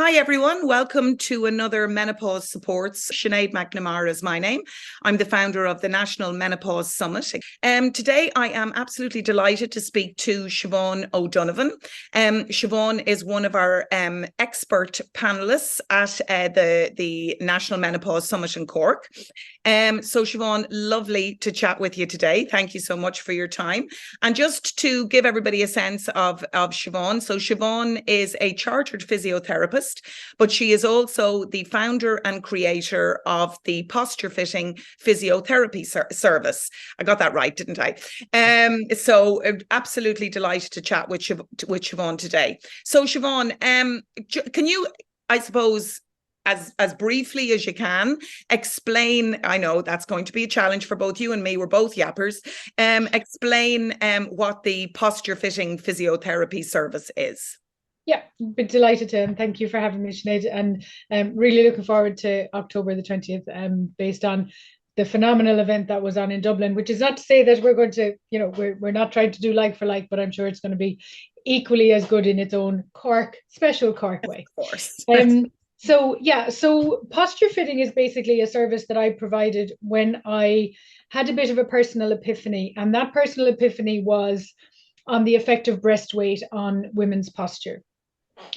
Hi, everyone. Welcome to another Menopause Supports. Sinead McNamara is my name. I'm the founder of the National Menopause Summit. Today, I am absolutely delighted to speak to Siobhan O'Donovan. Siobhan is one of our expert panelists at the National Menopause Summit in Cork. So Siobhan, lovely to chat with you today. Thank you so much for your time. And just to give everybody a sense of Siobhan, so Siobhan is a chartered physiotherapist, but she is also the founder and creator of the posture fitting physiotherapy service. I got that right, didn't I? So absolutely delighted to chat with Siobhan today. So Siobhan, can you, I suppose, as briefly as you can, explain, I know that's going to be a challenge for both you and me, we're both yappers, explain what the posture fitting physiotherapy service is. Yeah, been delighted to, and thank you for having me, Sinead, and really looking forward to October the 20th, based on the phenomenal event that was on in Dublin, which is not to say that we're going to, we're not trying to do like for like, but I'm sure it's going to be equally as good in its own special Cork way. Of course. So posture fitting is basically a service that I provided when I had a bit of a personal epiphany, and that personal epiphany was on the effect of breast weight on women's posture.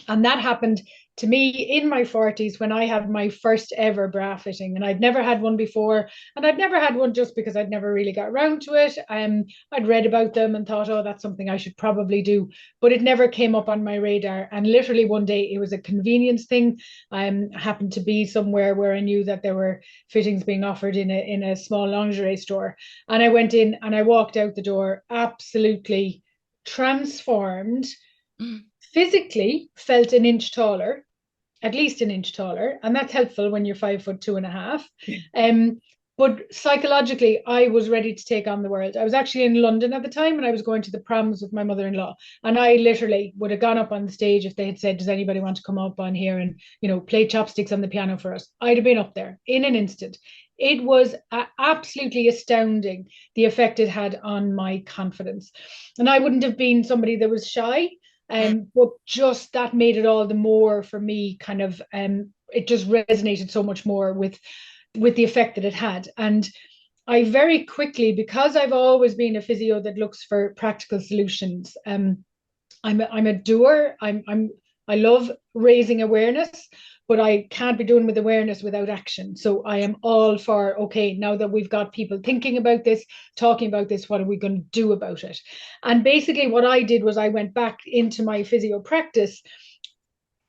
And that happened to me in my 40s when I had my first ever bra fitting. And I'd never had one before. And I'd never had one just because I'd never really got around to it. I'd read about them and thought, oh, that's something I should probably do. But it never came up on my radar. And literally one day it was a convenience thing. I happened to be somewhere where I knew that there were fittings being offered in a small lingerie store. And I went in and I walked out the door absolutely transformed. Physically felt an inch taller, at least an inch taller, and that's helpful when you're 5'2.5". But psychologically, I was ready to take on the world. I was actually in London at the time, and I was going to the proms with my mother-in-law, and I literally would have gone up on the stage if they had said, "Does anybody want to come up on here and play chopsticks on the piano for us?" I'd have been up there in an instant. It was absolutely astounding the effect it had on my confidence, and I wouldn't have been somebody that was shy. But just that made it all the more for me it just resonated so much more with the effect that it had. And I very quickly, because I've always been a physio that looks for practical solutions, I'm a doer. I love raising awareness, but I can't be doing with awareness without action. So I am all for, okay, now that we've got people thinking about this, talking about this, what are we going to do about it? And basically what I did was I went back into my physio practice.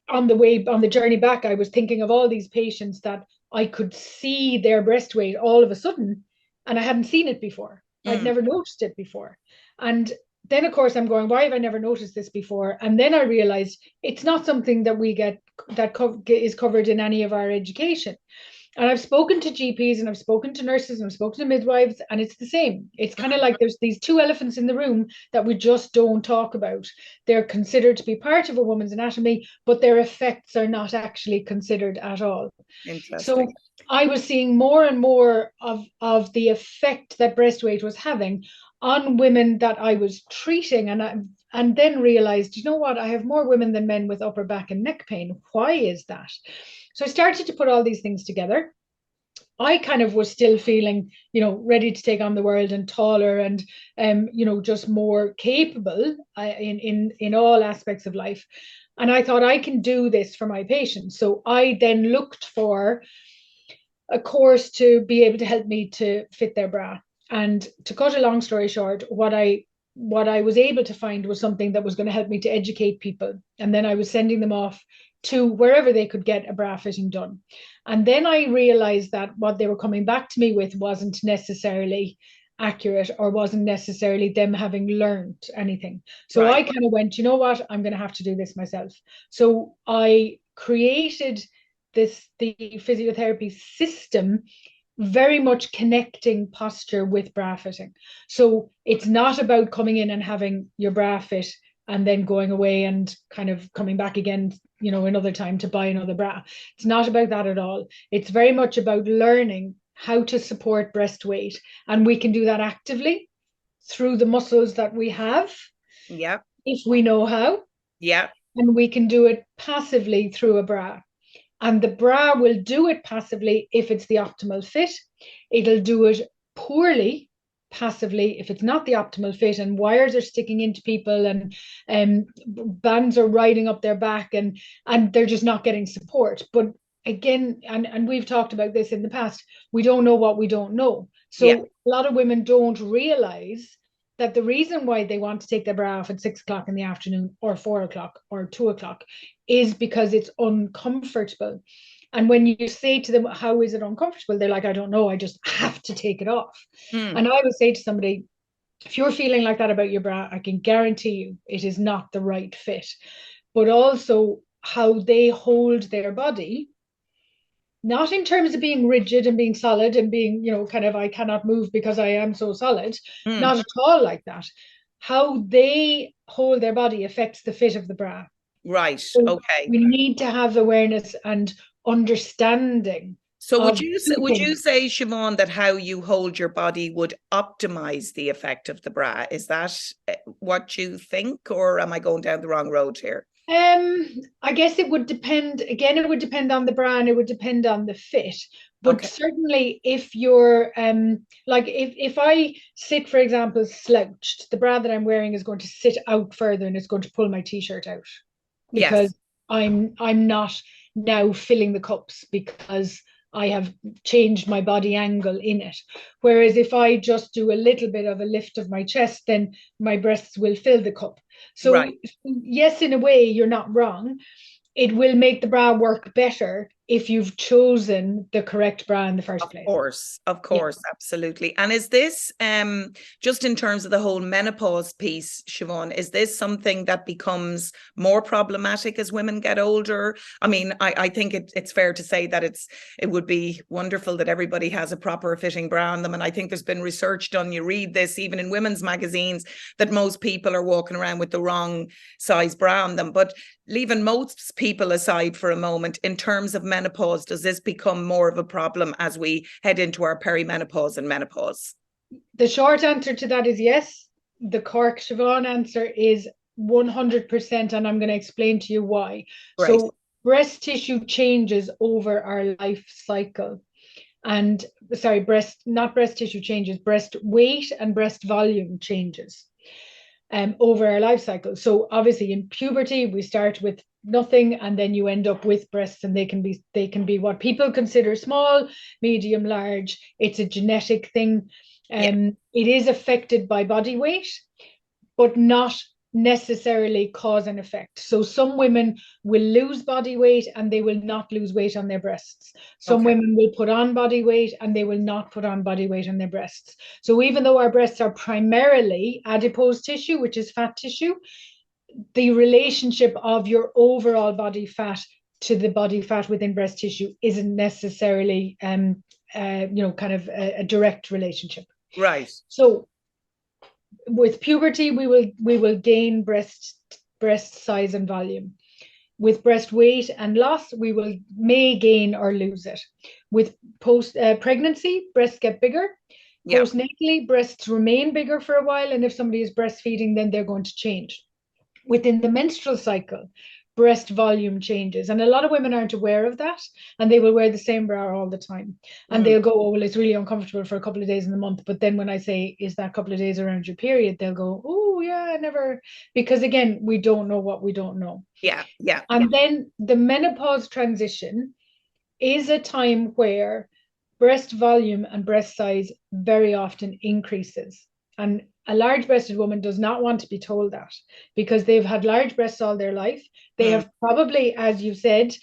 On the journey back, I was thinking of all these patients that I could see their breast weight all of a sudden, and I hadn't seen it before. I'd never noticed it before. And then, of course, I'm going, why have I never noticed this before? And then I realized it's not something that we get that is covered in any of our education. And I've spoken to GPs and I've spoken to nurses and I've spoken to midwives, and it's the same. It's kind of like there's these two elephants in the room that we just don't talk about. They're considered to be part of a woman's anatomy, but their effects are not actually considered at all. Interesting. So I was seeing more and more of the effect that breast weight was having on women that I was treating, and then realized, you know what, I have more women than men with upper back and neck pain. Why is that? So I started to put all these things together. I kind of was still feeling, ready to take on the world and taller and, just more capable in all aspects of life. And I thought I can do this for my patients. So I then looked for a course to be able to help me to fit their bra. And to cut a long story short, what I was able to find was something that was going to help me to educate people. And then I was sending them off to wherever they could get a bra fitting done. And then I realized that what they were coming back to me with wasn't necessarily accurate, or wasn't necessarily them having learned anything. So right. I kind of went, you know what, I'm going to have to do this myself. So I created the physiotherapy system, very much connecting posture with bra fitting. So it's not about coming in and having your bra fit and then going away and kind of coming back again, another time to buy another bra. It's not about that at all. It's very much about learning how to support breast weight. And we can do that actively through the muscles that we have. Yeah. If we know how. Yeah. and we can do it passively through a bra. And the bra will do it passively if it's the optimal fit. It'll do it poorly passively if it's not the optimal fit, and wires are sticking into people, and bands are riding up their back, and they're just not getting support. But again, and we've talked about this in the past, we don't know what we don't know. So Yeah. a lot of women don't realize that the reason why they want to take their bra off at 6 o'clock in the afternoon or 4 o'clock or 2 o'clock is because it's uncomfortable. And when you say to them, how is it uncomfortable? They're like, I don't know. I just have to take it off. Mm. And I would say to somebody, if you're feeling like that about your bra, I can guarantee you it is not the right fit. But also how they hold their body, not in terms of being rigid and being solid and being, kind of, I cannot move because I am so solid, Mm. not at all like that. How they hold their body affects the fit of the bra. Right. So Okay. we need to have awareness and understanding. So Of would you say, Siobhan, that how you hold your body would optimize the effect of the bra? Is that what you think, or am I going down the wrong road here? I guess it would depend. Again, it would depend on the brand. It would depend on the fit. But Okay. certainly, if you're like if I sit, for example, slouched, the bra that I'm wearing is going to sit out further and it's going to pull my t-shirt out Yes. because I'm not now filling the cups because I have changed my body angle in it. Whereas if I just do a little bit of a lift of my chest, then my breasts will fill the cup. So Right. yes, in a way, you're not wrong. It will make the bra work better if you've chosen the correct bra in the first place. Of Yeah. course, absolutely. And is this just in terms of the whole menopause piece, Siobhan, is this something that becomes more problematic as women get older? I mean, I think it's fair to say that it would be wonderful that everybody has a proper fitting bra on them. And I think there's been research done, you read this even in women's magazines, that most people are walking around with the wrong size bra on them. But leaving most people aside for a moment, in terms of menopause, does this become more of a problem as we head into our perimenopause and menopause? The short answer to that is yes. The Cork Siobhan answer is 100%, and I'm going to explain to you why. Right. So breast tissue changes over our life cycle. And sorry, not breast tissue changes, breast weight and breast volume changes over our life cycle. So obviously in puberty, we start with nothing and then you end up with breasts, and they can be what people consider small, medium, large. It's a genetic thing. It is affected by body weight, but not necessarily cause and effect. So some women will lose body weight and they will not lose weight on their breasts. Some women will put on body weight and they will not put on body weight on their breasts. So even though our breasts are primarily adipose tissue, which is fat tissue, the relationship of your overall body fat to the body fat within breast tissue isn't necessarily kind of a direct relationship. Right. So with puberty, we will gain breast size and volume. With breast weight and loss, we may gain or lose it. With post pregnancy, breasts get bigger. Postnatally, breasts remain bigger for a while, and if somebody is breastfeeding, then they're going to change. Within the menstrual cycle, breast volume changes, and a lot of women aren't aware of that, and they will wear the same bra all the time, and they'll go, oh well, it's really uncomfortable for a couple of days in the month. But then when I say, is that couple of days around your period, they'll go, oh yeah, I never, because again, we don't know what we don't know. And then the menopause transition is a time where breast volume and breast size very often increases. And a large breasted woman does not want to be told that, because they've had large breasts all their life. They have probably, as you said,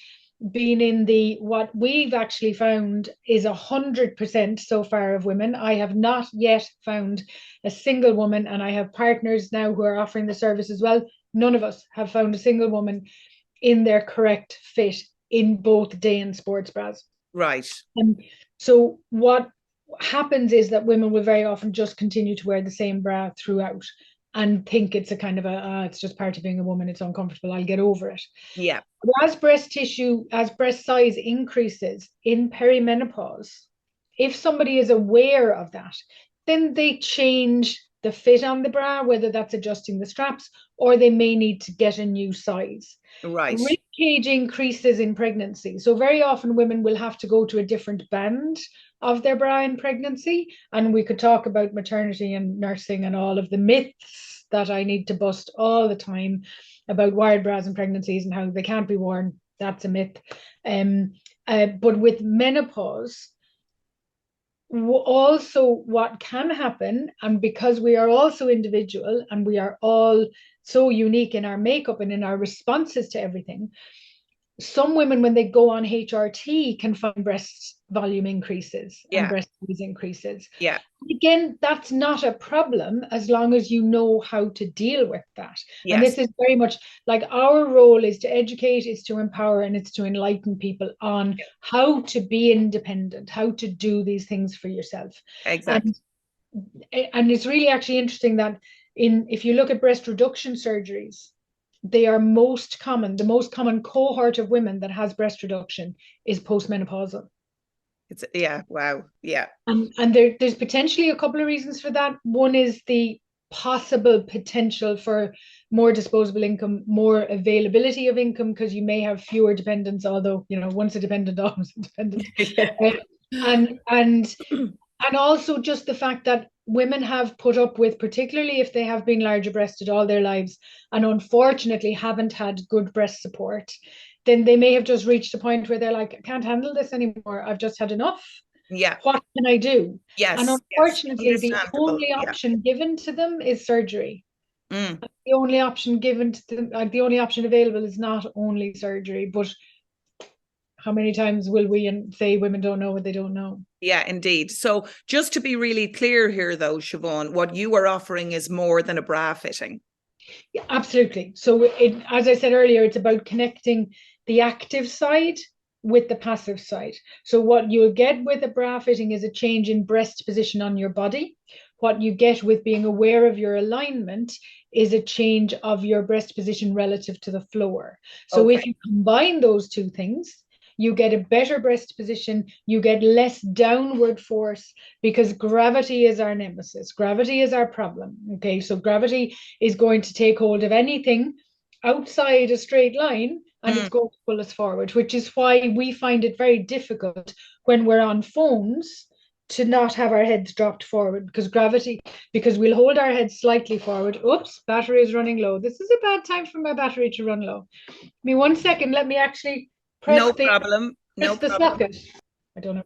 been in what we've actually found is 100% so far of women. I have not yet found a single woman, and I have partners now who are offering the service as well. None of us have found a single woman in their correct fit in both day and sports bras. Right. So what happens is that women will very often just continue to wear the same bra throughout and think it's a kind of it's just part of being a woman, it's uncomfortable, I'll get over it. Yeah. As breast size increases in perimenopause, if somebody is aware of that, then they change the fit on the bra, whether that's adjusting the straps, or they may need to get a new size. Right. Rib cage increases in pregnancy. So very often women will have to go to a different band of their bra in pregnancy. And we could talk about maternity and nursing and all of the myths that I need to bust all the time about wired bras in pregnancies and how they can't be worn. That's a myth. But with menopause, also what can happen, and because we are also individual and we are all so unique in our makeup and in our responses to everything, some women, when they go on HRT, can find breast volume increases and breast size increases. Yeah. Again, that's not a problem as long as you know how to deal with that. Yes. And this is very much like our role is to educate, is to empower, and it's to enlighten people on how to be independent, how to do these things for yourself. Exactly. And it's really actually interesting that if you look at breast reduction surgeries, they are most common. The most common cohort of women that has breast reduction is postmenopausal. It's wow. Yeah. And there's potentially a couple of reasons for that. One is the possible potential for more disposable income, more availability of income, because you may have fewer dependents, although, once a dependent, always a dependent. And also just the fact that women have put up with, particularly if they have been larger breasted all their lives and unfortunately haven't had good breast support, then they may have just reached a point where they're like, I can't handle this anymore. I've just had enough. Yeah. What can I do? Yes. And unfortunately, Yes. the only option given to them is surgery. Mm. The only option given to them, the only option available is not only surgery, but how many times will we say women don't know what they don't know? Yeah, indeed. So just to be really clear here, though, Siobhan, what you are offering is more than a bra fitting. Yeah, absolutely. So as I said earlier, it's about connecting the active side with the passive side. So what you'll get with a bra fitting is a change in breast position on your body. What you get with being aware of your alignment is a change of your breast position relative to the floor. So if you combine those two things, you get a better breast position, you get less downward force, because gravity is our nemesis. Gravity is our problem. Okay, so gravity is going to take hold of anything outside a straight line and it's going to pull us forward, which is why we find it very difficult when we're on phones to not have our heads dropped forward, because we'll hold our heads slightly forward. Oops, battery is running low. This is a bad time for my battery to run low. Give me 1 second. Let me actually press No the problem. socket. I don't know.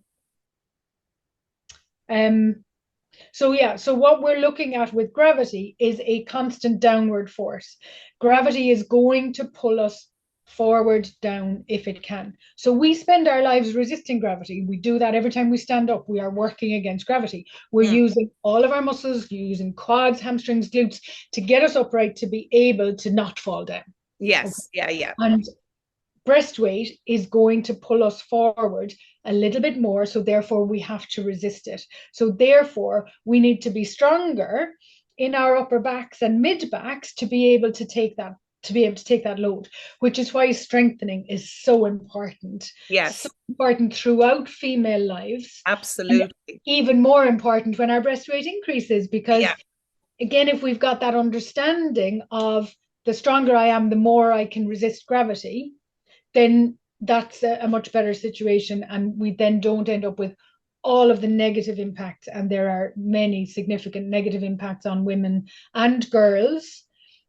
So what we're looking at with gravity is a constant downward force. Gravity is going to pull us forward, down, if it can. So we spend our lives resisting gravity. We do that every time we stand up. We are working against gravity. We're using all of our muscles, using quads, hamstrings, glutes to get us upright, to be able to not fall down. Yes. Okay? Yeah. And breast weight is going to pull us forward a little bit more, so therefore we have to resist it. So therefore we need to be stronger in our upper backs and mid backs to be able to take that load, which is why strengthening is so important. Yes. So important throughout female lives. Absolutely. And even more important when our breast weight increases, because again, if we've got that understanding of the stronger I am, the more I can resist gravity, then that's a much better situation. And we then don't end up with all of the negative impacts. And there are many significant negative impacts on women and girls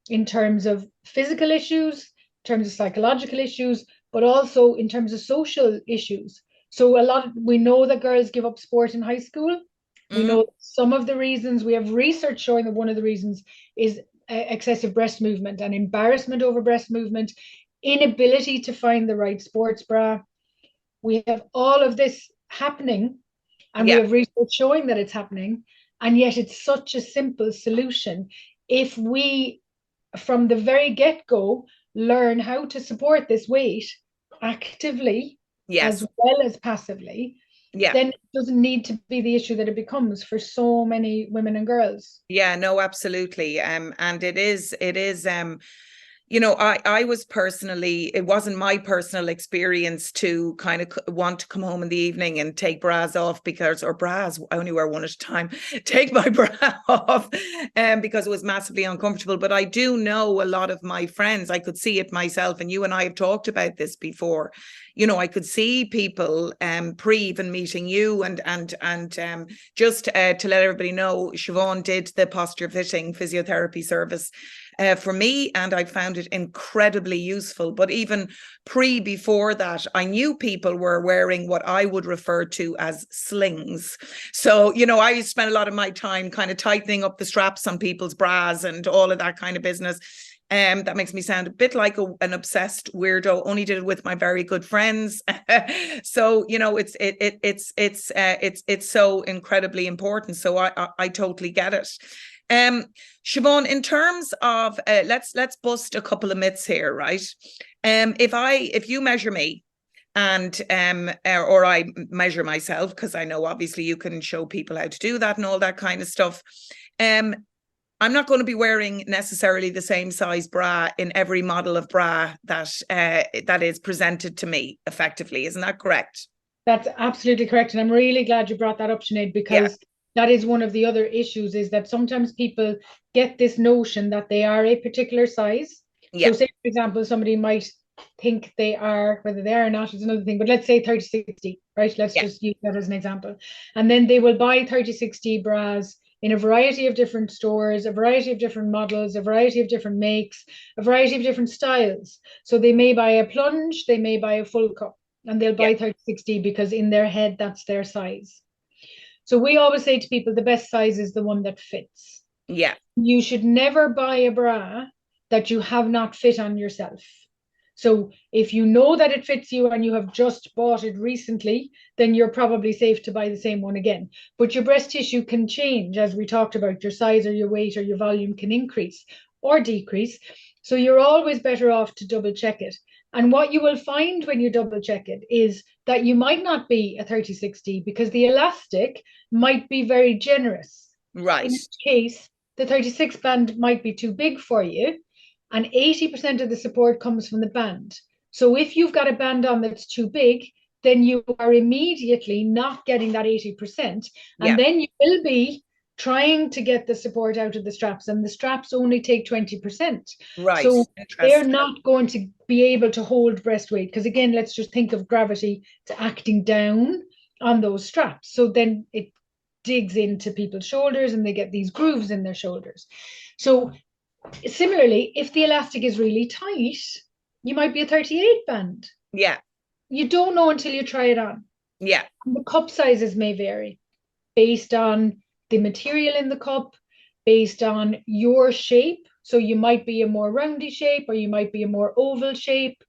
in terms of physical issues, in terms of psychological issues, but also in terms of social issues. So we know that girls give up sport in high school. We know some of the reasons. We have research showing that one of the reasons is excessive breast movement and embarrassment over breast movement, inability to find the right sports bra. We have all of this happening, and we have research showing that it's happening, and yet it's such a simple solution if we, from the very get-go, learn how to support this weight actively as well as passively. Then it doesn't need to be the issue that it becomes for so many women and girls. Yeah, no, absolutely. And it is I was personally, it wasn't my personal experience to kind of want to come home in the evening and take bras off or bras, I only wear one at a time, take my bra off because it was massively uncomfortable. But I do know a lot of my friends, I could see it myself, and you and I have talked about this before. I could see people pre even meeting you and just to let everybody know, Siobhan did the posture fitting physiotherapy service for me, and I found it incredibly useful. But even before that, I knew people were wearing what I would refer to as slings. So, I used to spend a lot of my time kind of tightening up the straps on people's bras and all of that kind of business. That makes me sound a bit like an obsessed weirdo. Only did it with my very good friends. So it's so incredibly important. So I totally get it. Siobhan, in terms of let's bust a couple of myths here, right? If you measure me and or I measure myself, because I know obviously you can show people how to do that and all that kind of stuff. I'm not going to be wearing necessarily the same size bra in every model of bra that is presented to me effectively. Isn't that correct? That's absolutely correct. And I'm really glad you brought that up, Sinead, because that is one of the other issues, is that sometimes people get this notion that they are a particular size. So say, for example, somebody might think they are, whether they are or not is another thing, but let's say 30-60, right? Let's just use that as an example. And then they will buy 30-60 bras in a variety of different stores, a variety of different models, a variety of different makes, a variety of different styles. So they may buy a plunge, they may buy a full cup, and they'll buy 30-60 because in their head, that's their size. So we always say to people, the best size is the one that fits. Yeah. You should never buy a bra that you have not fit on yourself. So if you know that it fits you and you have just bought it recently, then you're probably safe to buy the same one again. But your breast tissue can change, as we talked about. Your size or your weight or your volume can increase or decrease. So you're always better off to double check it. And what you will find when you double check it is that you might not be a 30-60 because the elastic might be very generous. Right. In which case, the 36 band might be too big for you, and 80% of the support comes from the band. So if you've got a band on that's too big, then you are immediately not getting that 80%. And then you will be trying to get the support out of the straps, and the straps only take 20%. Right. So they're not going to be able to hold breast weight, because again, let's just think of gravity to acting down on those straps. So then it digs into people's shoulders and they get these grooves in their shoulders. So similarly, if the elastic is really tight, you might be a 38 band. Yeah. You don't know until you try it on. Yeah. And the cup sizes may vary based on the material in the cup, based on your shape. So you might be a more roundy shape or you might be a more oval shape.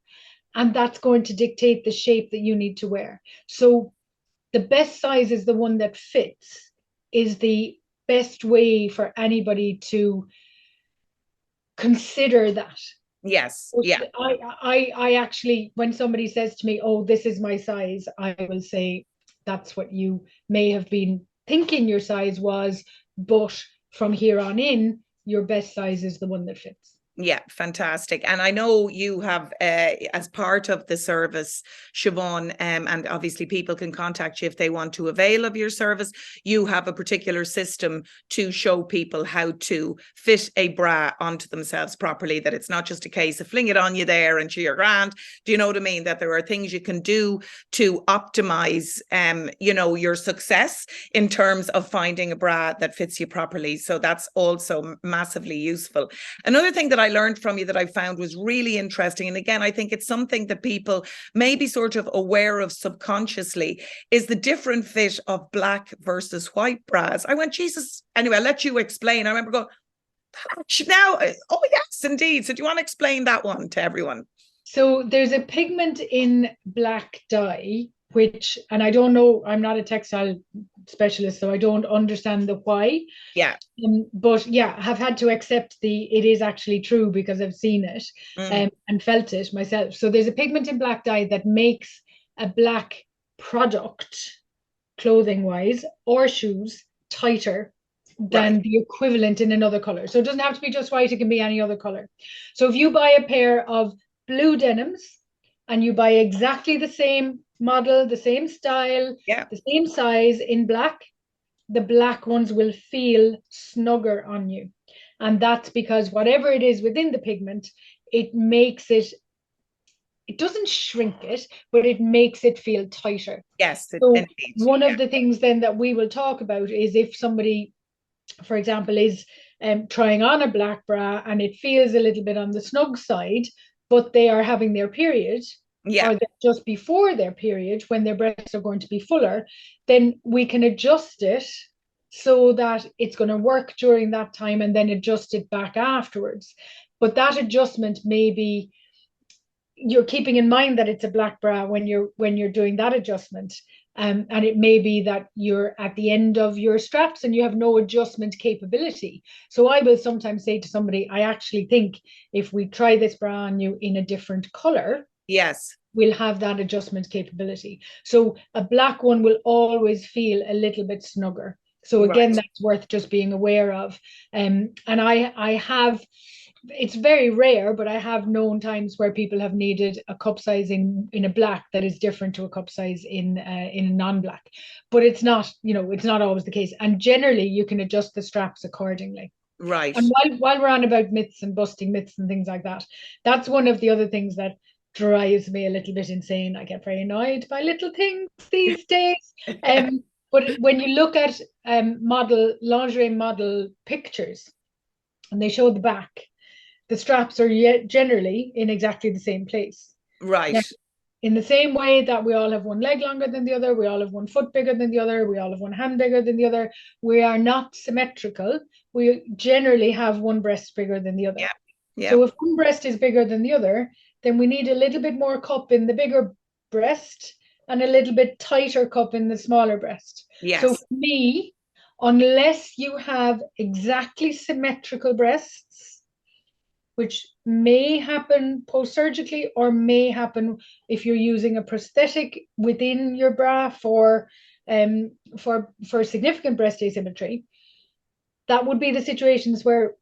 And that's going to dictate the shape that you need to wear. So the best size is the one that fits, is the best way for anybody to consider that. Yes. Yeah. I actually, when somebody says to me, oh, this is my size, I will say, that's what you may have been thinking your size was, but from here on in, your best size is the one that fits. Yeah, fantastic. And I know you have, as part of the service, Siobhan, and obviously people can contact you if they want to avail of your service. You have a particular system to show people how to fit a bra onto themselves properly, that it's not just a case of fling it on you there and you're grand. Do you know what I mean? That there are things you can do to optimize, your success in terms of finding a bra that fits you properly. So that's also massively useful. Another thing that I learned from you that I found was really interesting, and again, I think it's something that people may be sort of aware of subconsciously, is the different fit of black versus white bras. I went, Jesus. Anyway, I'll let you explain. I remember going, now, oh yes, indeed. So do you want to explain that one to everyone? So there's a pigment in black dye, which, and I don't know, I'm not a textile specialist, so I don't understand the why. Yeah. But yeah, have had to accept it is actually true because I've seen it and felt it myself. So there's a pigment in black dye that makes a black product, clothing wise, or shoes, tighter than the equivalent in another color. So it doesn't have to be just white, it can be any other color. So if you buy a pair of blue denims and you buy exactly the same model, the same style, the same size in black, the black ones will feel snugger on you. And that's because whatever it is within the pigment, it makes it, it doesn't shrink it, but it makes it feel tighter. Yes. So one of the things then that we will talk about is if somebody, for example, is trying on a black bra and it feels a little bit on the snug side, but they are having their period, or just before their period, when their breasts are going to be fuller, then we can adjust it so that it's going to work during that time and then adjust it back afterwards. But that adjustment may be, you're keeping in mind that it's a black bra when you're doing that adjustment. And it may be that you're at the end of your straps and you have no adjustment capability. So I will sometimes say to somebody, I actually think if we try this bra on you in a different color, we'll have that adjustment capability. So a black one will always feel a little bit snugger. So again, that's worth just being aware of. And I have, it's very rare, but I have known times where people have needed a cup size in a black that is different to a cup size in a non-black. But it's not, it's not always the case. And generally, you can adjust the straps accordingly. Right. And while we're on about myths and busting myths and things like that, that's one of the other things that drives me a little bit insane. I get very annoyed by little things these days. But when you look at lingerie model pictures and they show the back, the straps are generally in exactly the same place. Right. Now, in the same way that we all have one leg longer than the other, we all have one foot bigger than the other, we all have one hand bigger than the other, we are not symmetrical. We generally have one breast bigger than the other. So if one breast is bigger than the other, then we need a little bit more cup in the bigger breast and a little bit tighter cup in the smaller breast. So for me, unless you have exactly symmetrical breasts, which may happen post-surgically or may happen if you're using a prosthetic within your bra for significant breast asymmetry, that would be the situations where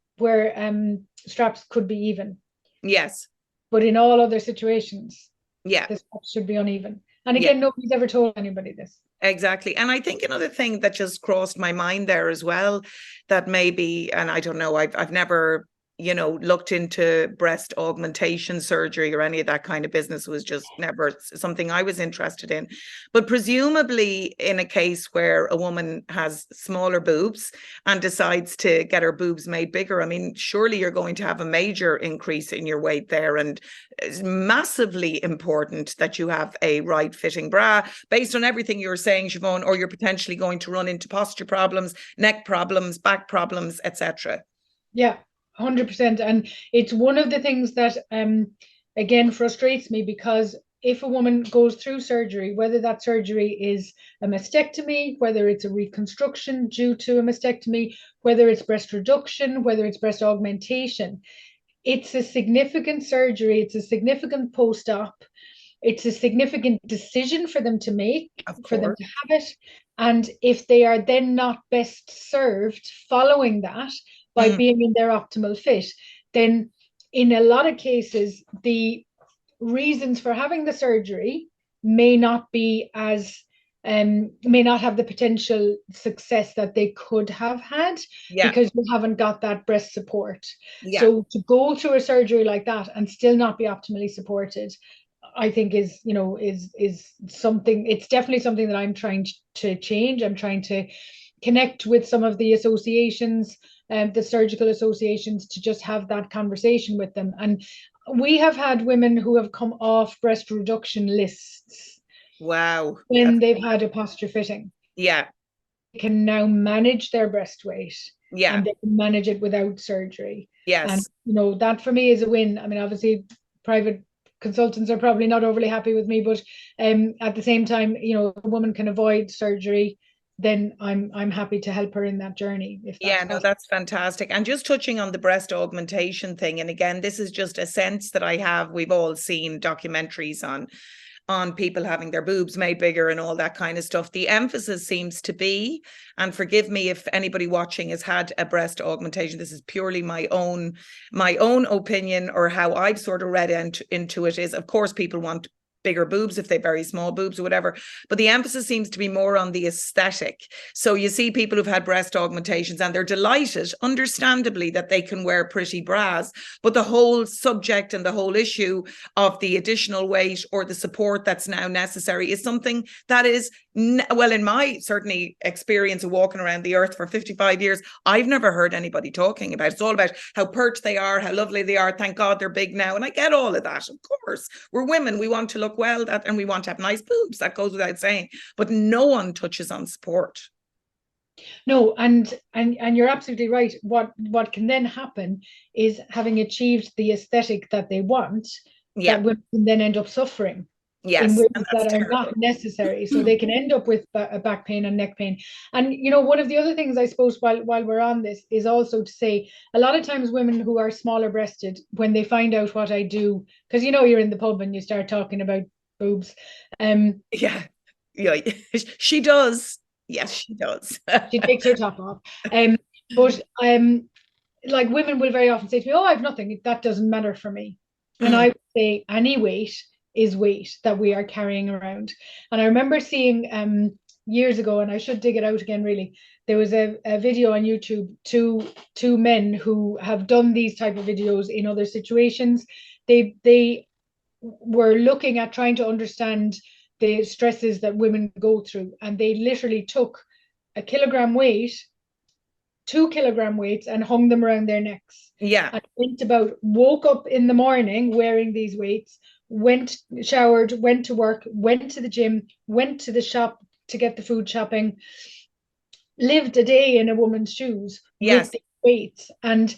straps could be even. Yes. But in all other situations, the straps should be uneven. And again, nobody's ever told anybody this. Exactly. And I think another thing that just crossed my mind there as well, that maybe, and I don't know, I've never looked into breast augmentation surgery or any of that kind of business, was just never something I was interested in. But presumably in a case where a woman has smaller boobs and decides to get her boobs made bigger, I mean, surely you're going to have a major increase in your weight there. And it's massively important that you have a right fitting bra based on everything you're saying, Siobhan, or you're potentially going to run into posture problems, neck problems, back problems, etc. Yeah. 100%. And it's one of the things that, again, frustrates me, because if a woman goes through surgery, whether that surgery is a mastectomy, whether it's a reconstruction due to a mastectomy, whether it's breast reduction, whether it's breast augmentation, it's a significant surgery. It's a significant post-op. It's a significant decision for them to make, for them to have it. And if they are then not best served following that, by being in their optimal fit, then in a lot of cases, the reasons for having the surgery may not be as, may not have the potential success that they could have had, because you haven't got that breast support. So to go through a surgery like that and still not be optimally supported, I think is something, it's definitely something that I'm trying to change. I'm trying to connect with some of the associations, the surgical associations, to just have that conversation with them. And we have had women who have come off breast reduction lists. Wow. When they've had a posture fitting. They can now manage their breast weight. And they can manage it without surgery. And that for me is a win. I mean, obviously private consultants are probably not overly happy with me, but at the same time, a woman can avoid surgery, then I'm happy to help her in that journey. That's fantastic. And just touching on the breast augmentation thing, and again, this is just a sense that I have, we've all seen documentaries on on people having their boobs made bigger and all that kind of stuff. The emphasis seems to be, and forgive me if anybody watching has had a breast augmentation, this is purely my own opinion, or how I've sort of read into it, is of course people want bigger boobs if they very small boobs or whatever, but the emphasis seems to be more on the aesthetic. So you see people who've had breast augmentations and they're delighted, understandably, that they can wear pretty bras, but the whole subject and the whole issue of the additional weight or the support that's now necessary is something that is, well, in my certainly experience of walking around the earth for 55 years, I've never heard anybody talking about. It's all about how pert they are, how lovely they are, thank God they're big now, and I get all of that. Of course, we're women, we want to look well, and we want to have nice boobs, that goes without saying, but no one touches on support. No, and you're absolutely right. What can then happen is, having achieved the aesthetic that they want, that women can then end up suffering in ways that are not necessary. So they can end up with back pain and neck pain. And one of the other things, I suppose, while we're on this, is also to say, a lot of times women who are smaller breasted, when they find out what I do, because you're in the pub and you start talking about boobs. Yeah, she does. Yes, she does. She takes her top off. But like, women will very often say to me, "Oh, I've nothing. That doesn't matter for me." And I would say, any weight is weight that we are carrying around. And I remember seeing years ago, and I should dig it out again, really, there was a video on YouTube, two men who have done these type of videos in other situations. They were looking at trying to understand the stresses that women go through, and they literally took a kilogram weight, 2 kilogram weights, and hung them around their necks. And woke up in the morning wearing these weights, showered, went to work, went to the gym, went to the shop to get the food shopping, lived a day in a woman's shoes with the weights. And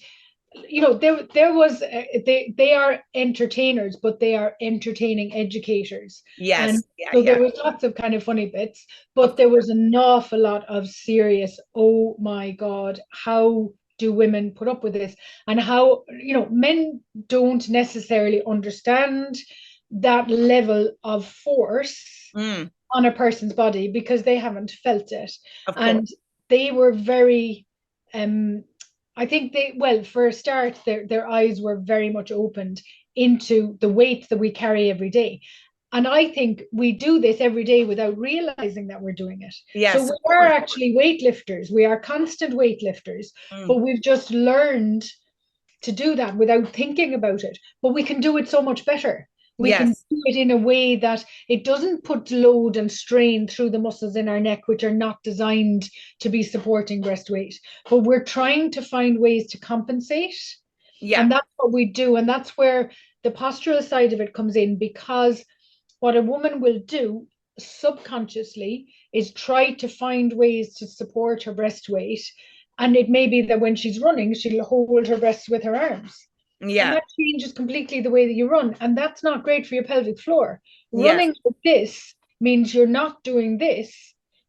there was they are entertainers, but they are entertaining educators. And so there was lots of kind of funny bits, but there was an awful lot of serious, oh my God, how do women put up with this? And how men don't necessarily understand that level of force on a person's body, because they haven't felt it. And they were very I think for a start, their eyes were very much opened into the weight that we carry every day. And I think we do this every day without realizing that we're doing it. So we are actually weightlifters. We are constant weightlifters, but we've just learned to do that without thinking about it. But we can do it so much better. We can do it in a way that it doesn't put load and strain through the muscles in our neck, which are not designed to be supporting breast weight. But we're trying to find ways to compensate. And that's what we do. And that's where the postural side of it comes in, because what a woman will do subconsciously is try to find ways to support her breast weight. And it may be that when she's running, she'll hold her breasts with her arms. And that changes completely the way that you run. And that's not great for your pelvic floor. Running with this means you're not doing this,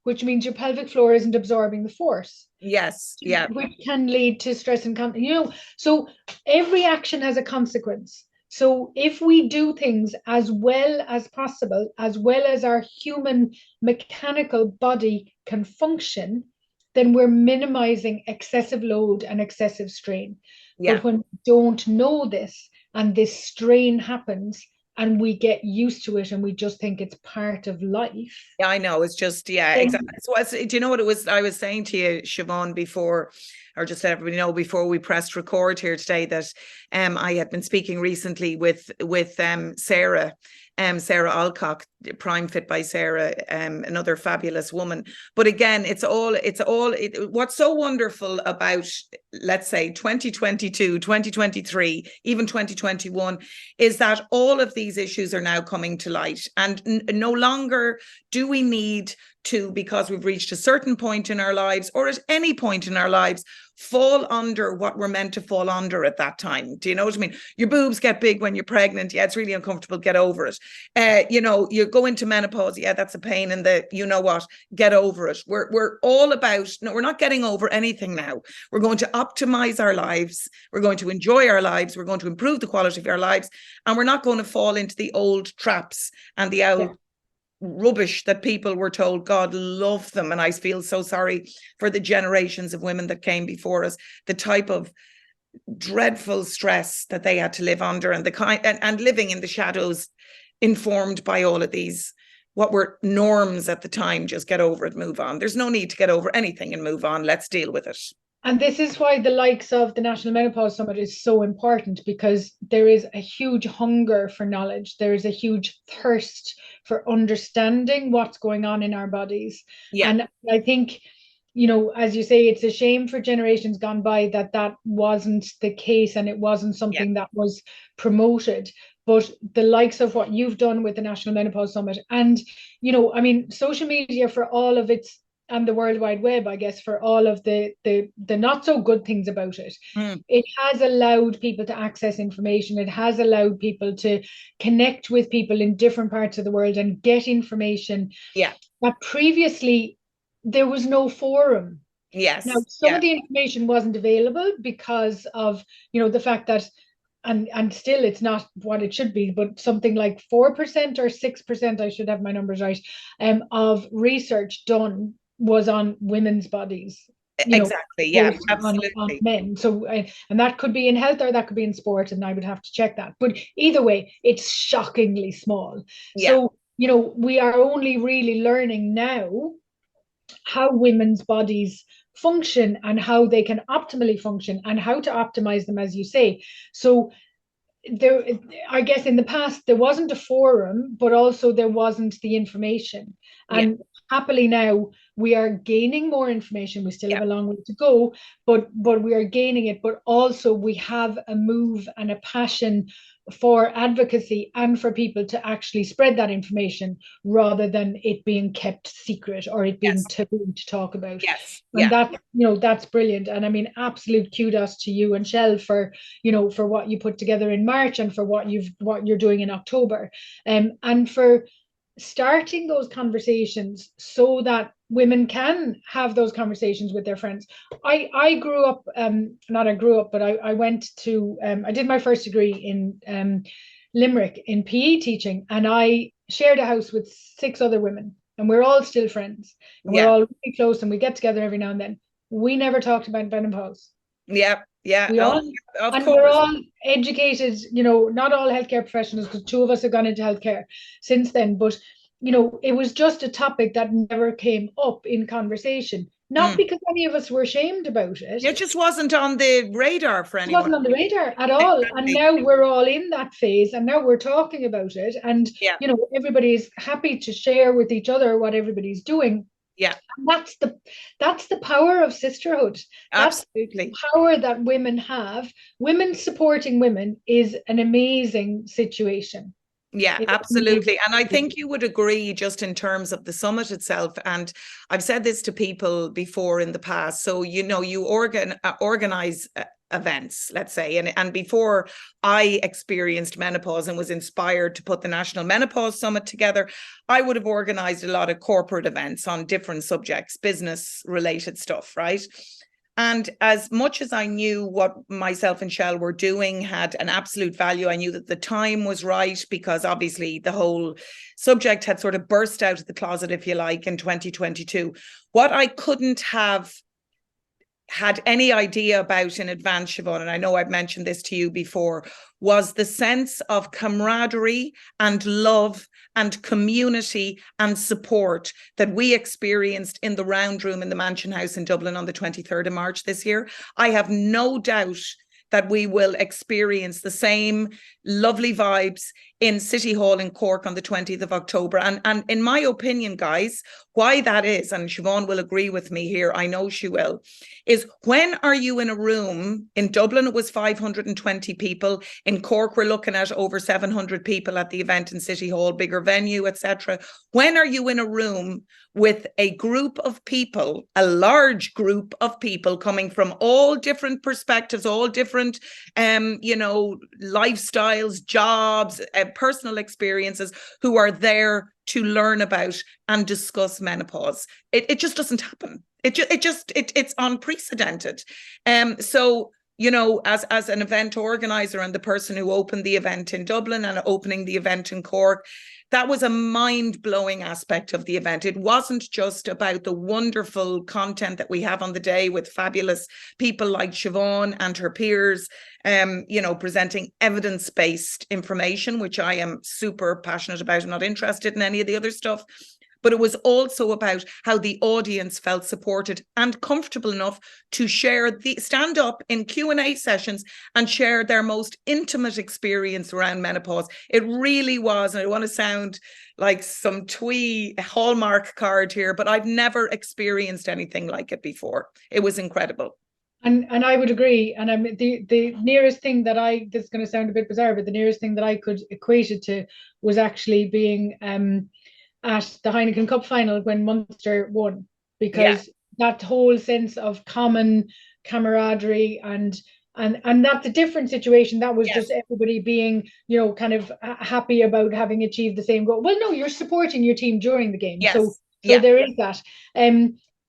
which means your pelvic floor isn't absorbing the force. Which can lead to stress and so every action has a consequence. So if we do things as well as possible, as well as our human mechanical body can function, then we're minimizing excessive load and excessive strain. But when we don't know this, and this strain happens, and we get used to it, and we just think it's part of life. I know. It's just, exactly. So do you know what it was I was saying to you, Siobhan, before, or just let everybody know before we pressed record here today, that I had been speaking recently with Sarah Alcock, Prime Fit by Sarah, another fabulous woman. But again, what's so wonderful about, let's say, 2022, 2023, even 2021, is that all of these issues are now coming to light. And no longer do we need to, because we've reached a certain point in our lives or at any point in our lives, fall under what we're meant to fall under at that time. Do you know what I mean? Your boobs get big when you're pregnant. Yeah, it's really uncomfortable. Get over it. You know, you go into menopause. Yeah, that's a pain in the, you know what, get over it. We're all about, no, we're not getting over anything now. We're going to optimize our lives. We're going to enjoy our lives. We're going to improve the quality of our lives. And we're not going to fall into the old traps and the old rubbish that people were told. God love them, and I feel so sorry for the generations of women that came before us, the type of dreadful stress that they had to live under, and the kind and living in the shadows, informed by all of these what were norms at the time. Just get over it, move on. There's no need to get over anything and move on. Let's deal with it. And this is why the likes of the National Menopause Summit is so important, because there is a huge hunger for knowledge. There is a huge thirst for understanding what's going on in our bodies. Yeah. And I think, you know, as you say, it's a shame for generations gone by that that wasn't the case and it wasn't something that was promoted. But the likes of what you've done with the National Menopause Summit, and, you know, I mean, social media, for all of its, and the World Wide Web, I guess, for all of the not so good things about it, it has allowed people to access information. It has allowed people to connect with people in different parts of the world and get information that previously there was no forum. Yes. Now, some of the information wasn't available because of, you know, the fact that, and still it's not what it should be, but something like 4% or 6%, I should have my numbers right, of research done was on women's bodies. Exactly. Yeah, absolutely. On men. So, and that could be in health or that could be in sport, and I would have to check that. But either way, it's shockingly small. Yeah. So, you know, we are only really learning now how women's bodies function and how they can optimally function and how to optimize them, as you say. So there, I guess in the past there wasn't a forum, but also there wasn't the information. And happily now we are gaining more information. We still have a long way to go, but we are gaining it. But also we have a move and a passion for advocacy and for people to actually spread that information rather than it being kept secret or it being taboo to talk about. And that, you know, that's brilliant. And I mean, absolute kudos to you and Shell for, you know, for what you put together in March and for what you're doing in October, and for starting those conversations so that women can have those conversations with their friends. I grew up, but I went to, I did my first degree in Limerick in PE teaching, and I shared a house with 6 other women, and we're all still friends, and we're all really close, and we get together every now and then. We never talked about menopause. Yeah. We all, and we're all educated, you know, not all healthcare professionals, because 2 of us have gone into healthcare since then, but you know, it was just a topic that never came up in conversation. Not because any of us were ashamed about it. It just wasn't on the radar for anyone. It wasn't on the radar at all. And now we're all in that phase, and now we're talking about it. And, you know, everybody's happy to share with each other what everybody's doing. Yeah. And that's the power of sisterhood. Absolutely. That's the power that women have. Women supporting women is an amazing situation. Yeah, absolutely. And I think you would agree just in terms of the summit itself. And I've said this to people before in the past. So, you know, you organize events, let's say, and before I experienced menopause and was inspired to put the National Menopause Summit together, I would have organized a lot of corporate events on different subjects, business related stuff, right? And as much as I knew what myself and Shell were doing had an absolute value, I knew that the time was right, because obviously the whole subject had sort of burst out of the closet, if you like, in 2022. What I couldn't have had any idea about in advance, Siobhan, and I know I've mentioned this to you before, was the sense of camaraderie and love and community and support that we experienced in the round room in the Mansion House in Dublin on the 23rd of March this year. I have no doubt that we will experience the same lovely vibes in City Hall in Cork on the 20th of October. And in my opinion, guys, why that is, and Siobhan will agree with me here, I know she will, is when are you in a room? In Dublin, it was 520 people. In Cork, we're looking at over 700 people at the event in City Hall, bigger venue, etc. When are you in a room with a group of people, a large group of people coming from all different perspectives, all different, lifestyles, jobs, personal experiences, who are there to learn about and discuss menopause? It just doesn't happen. It's unprecedented. So, as an event organizer and the person who opened the event in Dublin and opening the event in Cork, that was a mind-blowing aspect of the event. It wasn't just about the wonderful content that we have on the day with fabulous people like Siobhan and her peers, presenting evidence-based information, which I am super passionate about. I'm not interested in any of the other stuff. But it was also about how the audience felt supported and comfortable enough to stand up in Q&A sessions and share their most intimate experience around menopause. It really was, and I want to sound like some twee Hallmark card here, but I've never experienced anything like it before. It was incredible. And I would agree. And I'm the nearest thing that this is going to sound a bit bizarre, but the nearest thing that I could equate it to was actually being at the Heineken Cup final when Munster won, because that whole sense of common camaraderie and that's a different situation. That was just everybody being, kind of happy about having achieved the same goal. Well, no, you're supporting your team during the game. So there is that.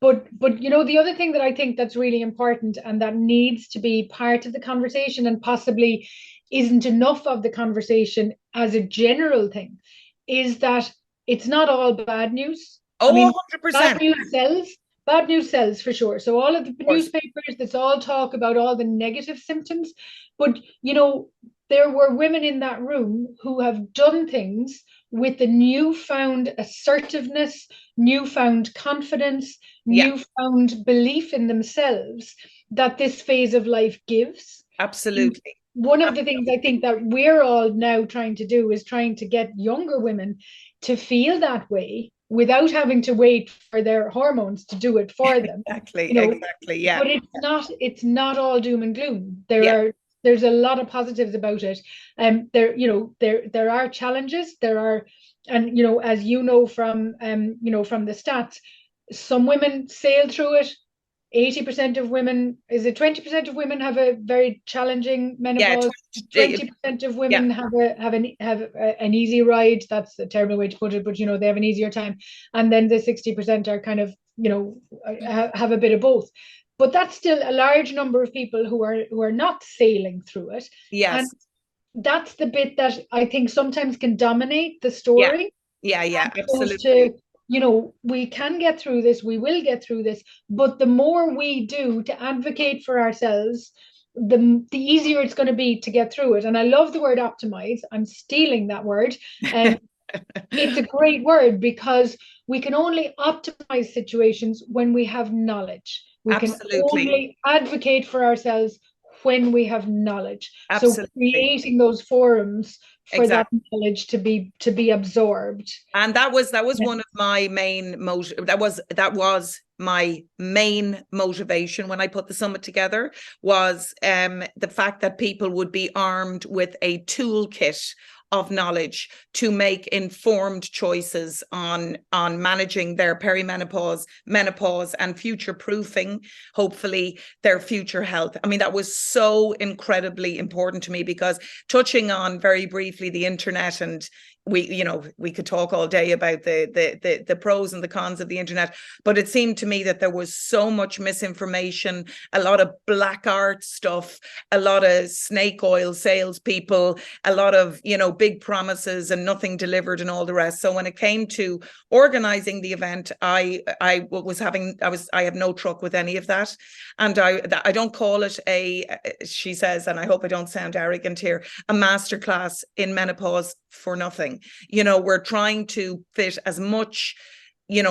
But the other thing that I think that's really important and that needs to be part of the conversation and possibly isn't enough of the conversation as a general thing is that it's not all bad news. Oh, 100%. Bad news sells for sure. So all of the newspapers, that's all talk about all the negative symptoms. But, there were women in that room who have done things with the newfound assertiveness, newfound confidence, newfound belief in themselves that this phase of life gives. Absolutely. One of the things I think that we're all now trying to do is trying to get younger women to feel that way without having to wait for their hormones to do it for them. Exactly. Yeah. But it's not all doom and gloom. There's a lot of positives about it. There are challenges. And as from the stats, some women sail through it. 80% of women, is it 20% of women have a very challenging menopause? 20% of women have an easy ride. That's a terrible way to put it, but they have an easier time. And then the 60% are kind of, have a bit of both. But that's still a large number of people who are not sailing through it. Yes. And that's the bit that I think sometimes can dominate the story. Yeah, absolutely. We can get through this, we will get through this, but the more we do to advocate for ourselves, the easier it's going to be to get through it. And I love the word optimize. I'm stealing that word. And it's a great word because we can only optimize situations when we have knowledge. We can only advocate for ourselves when we have knowledge. Absolutely. So creating those forums for that knowledge to be absorbed. And that was one of my main that was my main motivation when I put the summit together, was the fact that people would be armed with a toolkit of knowledge to make informed choices on managing their perimenopause, menopause, and future-proofing, hopefully, their future health. I mean, that was so incredibly important to me, because touching on very briefly the internet, and we could talk all day about the pros and the cons of the internet, but it seemed to me that there was so much misinformation, a lot of black art stuff, a lot of snake oil salespeople, a lot of big promises and nothing delivered and all the rest. So when it came to organizing the event, I have no truck with any of that, and I don't call it she says, and I hope I don't sound arrogant here, a masterclass in menopause for nothing. We're trying to fit as much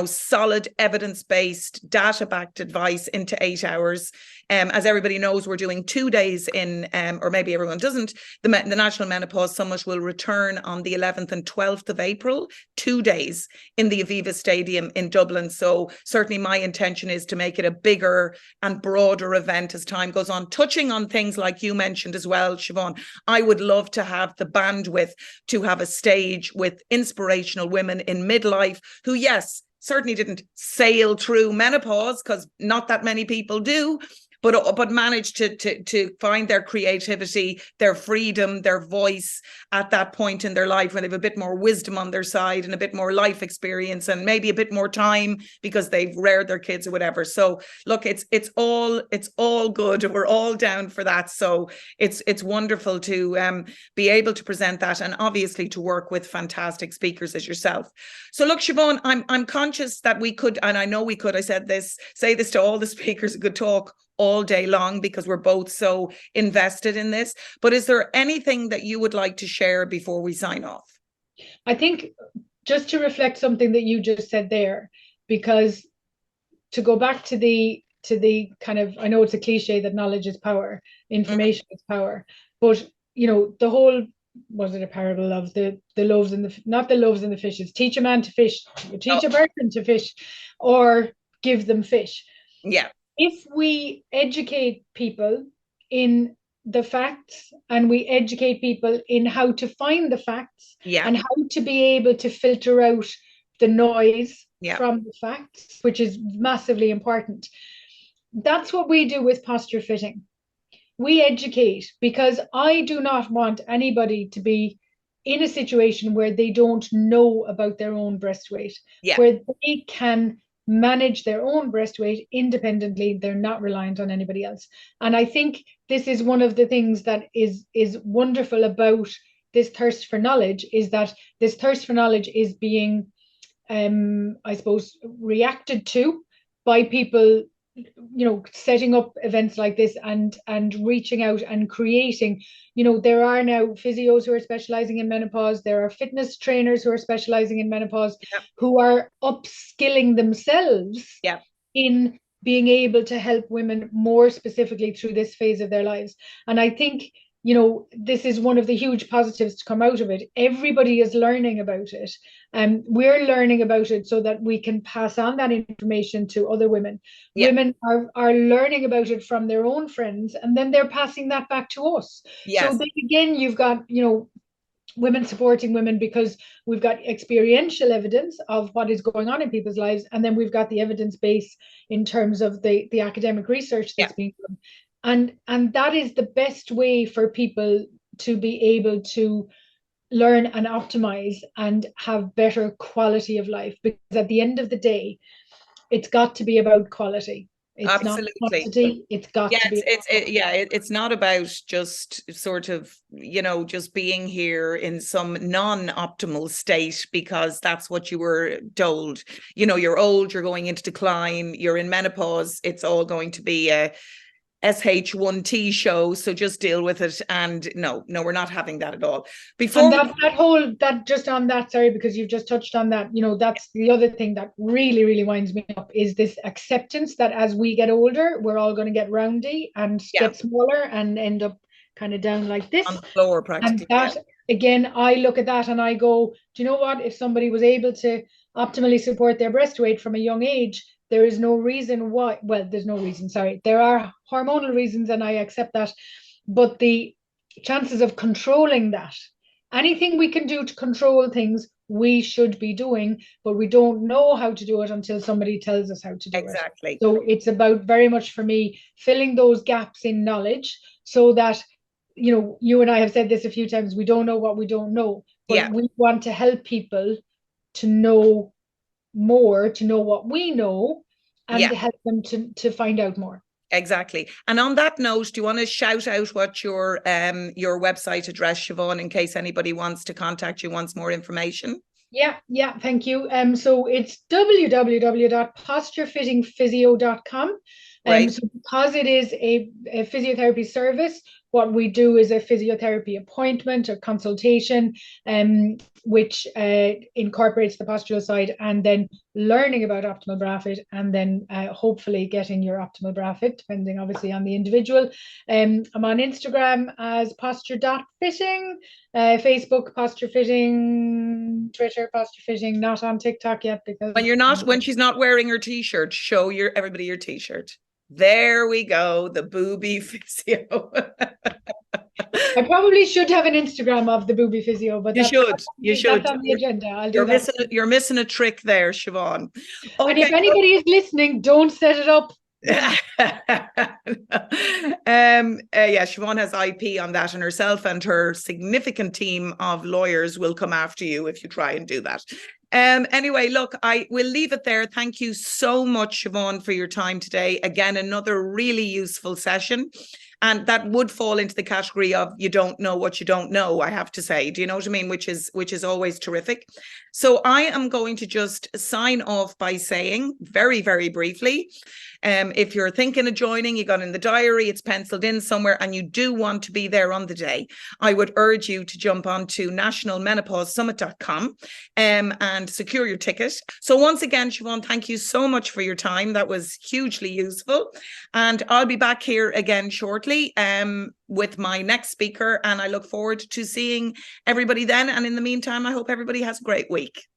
solid evidence-based, data-backed advice into 8 hours. As everybody knows, we're doing 2 days in, or maybe everyone doesn't, the National Menopause Summit will return on the 11th and 12th of April, 2 days in the Aviva Stadium in Dublin. So certainly my intention is to make it a bigger and broader event as time goes on, touching on things like you mentioned as well, Siobhan. I would love to have the bandwidth to have a stage with inspirational women in midlife who, yes, certainly didn't sail through menopause, because not that many people do, but managed to find their creativity, their freedom, their voice at that point in their life when they have a bit more wisdom on their side and a bit more life experience and maybe a bit more time because they've reared their kids or whatever. So look, it's all good. We're all down for that. So it's wonderful to be able to present that, and obviously to work with fantastic speakers as yourself. So look, Siobhan, I'm conscious that we could, and I know we could, I say this to all the speakers, we could talk all day long because we're both so invested in this. But is there anything that you would like to share before we sign off? I think just to reflect something that you just said there, because to go back to the kind of, I know it's a cliche that knowledge is power, information is power, but the whole, was it a parable of the loaves and the, not the loaves and the fishes, teach a man to fish, teach a person to fish, or give them fish. Yeah. If we educate people in the facts, and we educate people in how to find the facts, and how to be able to filter out the noise from the facts, which is massively important. That's what we do with posture fitting. We educate, because I do not want anybody to be in a situation where they don't know about their own breast weight, where they can manage their own breast weight independently. They're not reliant on anybody else. And I think this is one of the things that is wonderful about this thirst for knowledge, is that this thirst for knowledge is being, I suppose, reacted to by people, setting up events like this and reaching out and creating. There are now physios who are specializing in menopause. There are fitness trainers who are specializing in menopause, who are upskilling themselves in being able to help women more specifically through this phase of their lives. And I think, this is one of the huge positives to come out of it. Everybody is learning about it, and we're learning about it so that we can pass on that information to other women. Women are learning about it from their own friends, and then they're passing that back to us. So then again, you've got, women supporting women, because we've got experiential evidence of what is going on in people's lives, and then we've got the evidence base in terms of the academic research that's being done. And that is the best way for people to be able to learn and optimize and have better quality of life, because at the end of the day, it's got to be about quality. It's absolutely not quantity. It's got to be. It's not about just sort of, just being here in some non-optimal state because that's what you were told. You're old, you're going into decline, you're in menopause. It's all going to be a SH1T show, so just deal with it. And no, we're not having that at all. Before that just on that, sorry, because you've just touched on that, that's the other thing that really, really winds me up, is this acceptance that as we get older, we're all going to get roundy and get smaller and end up kind of down like this on the floor practically. And that again, I look at that and I go, do you know what? If somebody was able to optimally support their breast weight from a young age, there is no reason why. Well, there's no reason, sorry. There are hormonal reasons, and I accept that. But the chances of controlling that, anything we can do to control things, we should be doing, but we don't know how to do it until somebody tells us how to do it. Exactly. So it's about, very much for me, filling those gaps in knowledge so that, you and I have said this a few times, we don't know what we don't know, but we want to help people to know more, to know what we know, and to help them to find out more. Exactly. And on that note, do you want to shout out what your website address, Siobhan, in case anybody wants to contact you, wants more information? Yeah, thank you. So it's www.posturefittingphysio.com. So because it is a physiotherapy service, what we do is a physiotherapy appointment, a consultation, which incorporates the postural side, and then learning about optimal bra fit, and then hopefully getting your optimal bra fit, depending obviously on the individual. I'm on Instagram as posture.fitting, Facebook posture fitting, Twitter posture fitting, not on TikTok yet because when she's not wearing her t-shirt, show everybody your t-shirt. There we go, the booby physio. I probably should have an Instagram of the booby physio, but you should. That's on the agenda. I'll do that. You're missing a trick there, Siobhan. Okay. And if anybody is listening, don't set it up. Siobhan has IP on that, and herself and her significant team of lawyers will come after you if you try and do that. Anyway, look, I will leave it there. Thank you so much, Siobhan, for your time today. Again, another really useful session. And that would fall into the category of you don't know what you don't know, I have to say. Do you know what I mean? Which is always terrific. So I am going to just sign off by saying very, very briefly, if you're thinking of joining, you got in the diary, it's penciled in somewhere, and you do want to be there on the day, I would urge you to jump onto nationalmenopausesummit.com and secure your ticket. So once again, Siobhan, thank you so much for your time. That was hugely useful. And I'll be back here again shortly with my next speaker, and I look forward to seeing everybody then. And in the meantime, I hope everybody has a great week.